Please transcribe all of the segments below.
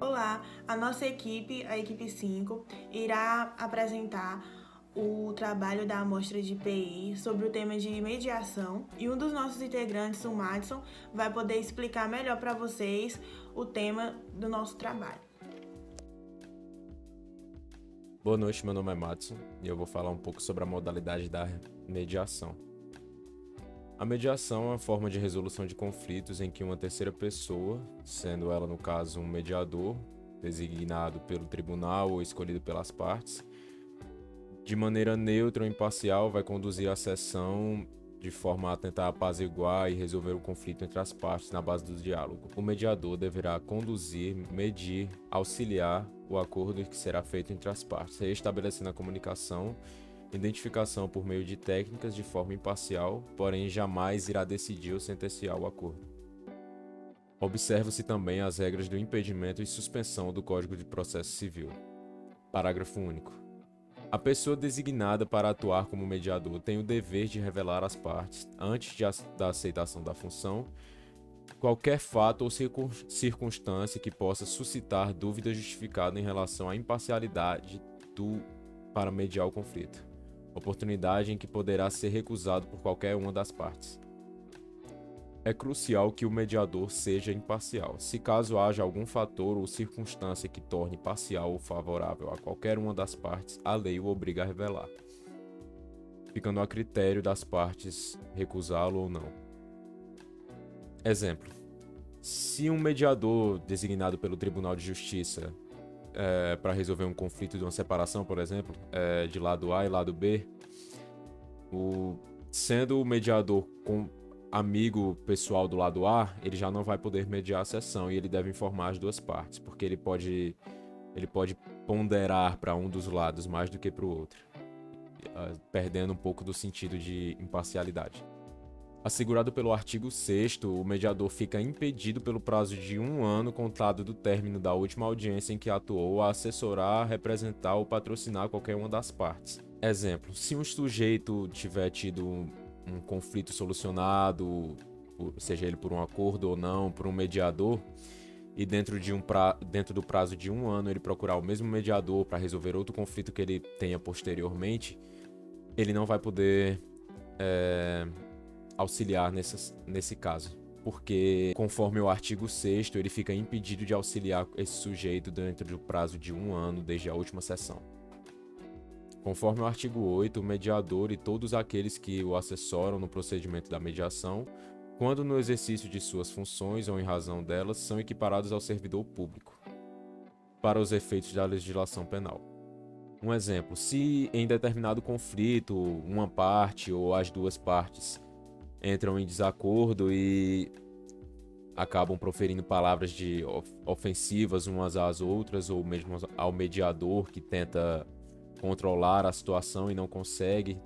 Olá, a nossa equipe, a equipe 5, irá apresentar o trabalho da amostra de PI sobre o tema de mediação e um dos nossos integrantes, o Madison, vai poder explicar melhor para vocês o tema do nosso trabalho. Boa noite, meu nome é Madison e eu vou falar um pouco sobre a modalidade da mediação. A mediação é uma forma de resolução de conflitos em que uma terceira pessoa, sendo ela no caso um mediador, designado pelo tribunal ou escolhido pelas partes, de maneira neutra ou imparcial vai conduzir a sessão de forma a tentar apaziguar e resolver o conflito entre as partes na base do diálogo. O mediador deverá conduzir, medir, auxiliar o acordo que será feito entre as partes, restabelecendo a comunicação, identificação por meio de técnicas de forma imparcial, porém jamais irá decidir ou sentenciar o acordo. Observam-se também as regras do impedimento e suspensão do Código de Processo Civil. Parágrafo único. A pessoa designada para atuar como mediador tem o dever de revelar às partes, antes da aceitação da função, qualquer fato ou circunstância que possa suscitar dúvida justificada em relação à imparcialidade para mediar o conflito, oportunidade em que poderá ser recusado por qualquer uma das partes. É crucial que o mediador seja imparcial. Se caso haja algum fator ou circunstância que torne parcial ou favorável a qualquer uma das partes, a lei o obriga a revelar, ficando a critério das partes recusá-lo ou não. Exemplo: se um mediador designado pelo Tribunal de Justiça para resolver um conflito de uma separação, por exemplo, de lado A e lado B, sendo o mediador amigo pessoal do lado A, ele já não vai poder mediar a sessão e ele deve informar as duas partes, porque ele pode ponderar para um dos lados mais do que para o outro, perdendo um pouco do sentido de imparcialidade. Assegurado pelo artigo 6º, o mediador fica impedido pelo prazo de 1 ano contado do término da última audiência em que atuou a assessorar, representar ou patrocinar qualquer uma das partes. Exemplo: se um sujeito tiver tido um conflito solucionado, seja ele por um acordo ou não, por um mediador, e dentro do prazo de 1 ano ele procurar o mesmo mediador para resolver outro conflito que ele tenha posteriormente, ele não vai poder auxiliar nesse caso, porque conforme o artigo 6º, ele fica impedido de auxiliar esse sujeito dentro do prazo de 1 ano desde a última sessão. Conforme o artigo 8º, o mediador e todos aqueles que o assessoram no procedimento da mediação, quando no exercício de suas funções ou em razão delas, são equiparados ao servidor público, para os efeitos da legislação penal. Um exemplo: se em determinado conflito, uma parte ou as duas partes entram em desacordo e acabam proferindo palavras ofensivas umas às outras, ou mesmo ao mediador que tenta controlar a situação e não consegue,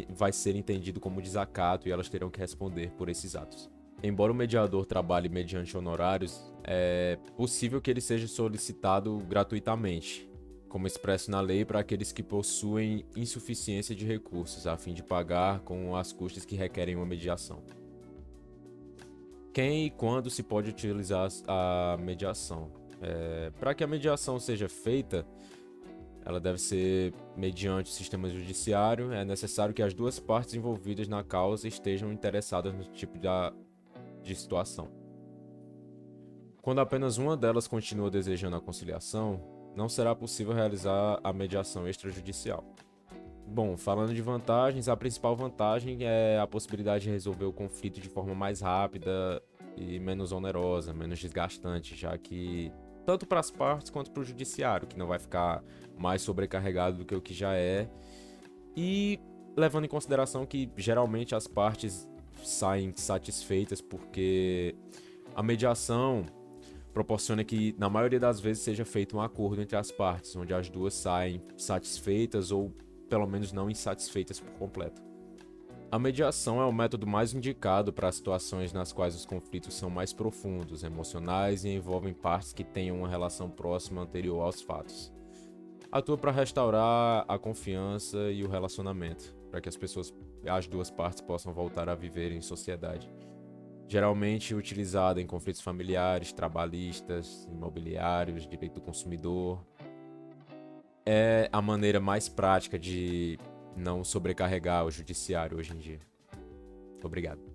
vai ser entendido como desacato e elas terão que responder por esses atos. Embora o mediador trabalhe mediante honorários, é possível que ele seja solicitado gratuitamente, como expresso na lei, para aqueles que possuem insuficiência de recursos, a fim de pagar com as custas que requerem uma mediação. Quem e quando se pode utilizar a mediação? Para que a mediação seja feita, ela deve ser mediante o sistema judiciário. É necessário que as duas partes envolvidas na causa estejam interessadas no tipo de situação. Quando apenas uma delas continua desejando a conciliação, não será possível realizar a mediação extrajudicial. Bom, falando de vantagens, a principal vantagem é a possibilidade de resolver o conflito de forma mais rápida e menos onerosa, menos desgastante, já que tanto para as partes quanto para o judiciário, que não vai ficar mais sobrecarregado do que o que já é, e levando em consideração que geralmente as partes saem satisfeitas, porque a mediação proporciona que na maioria das vezes seja feito um acordo entre as partes, onde as duas saem satisfeitas ou pelo menos não insatisfeitas por completo. A mediação é o método mais indicado para situações nas quais os conflitos são mais profundos, emocionais e envolvem partes que tenham uma relação próxima anterior aos fatos. Atua para restaurar a confiança e o relacionamento, para que as duas partes possam voltar a viver em sociedade. geralmente utilizada em conflitos familiares, trabalhistas, imobiliários, direito do consumidor. É a maneira mais prática de não sobrecarregar o judiciário hoje em dia. Obrigado.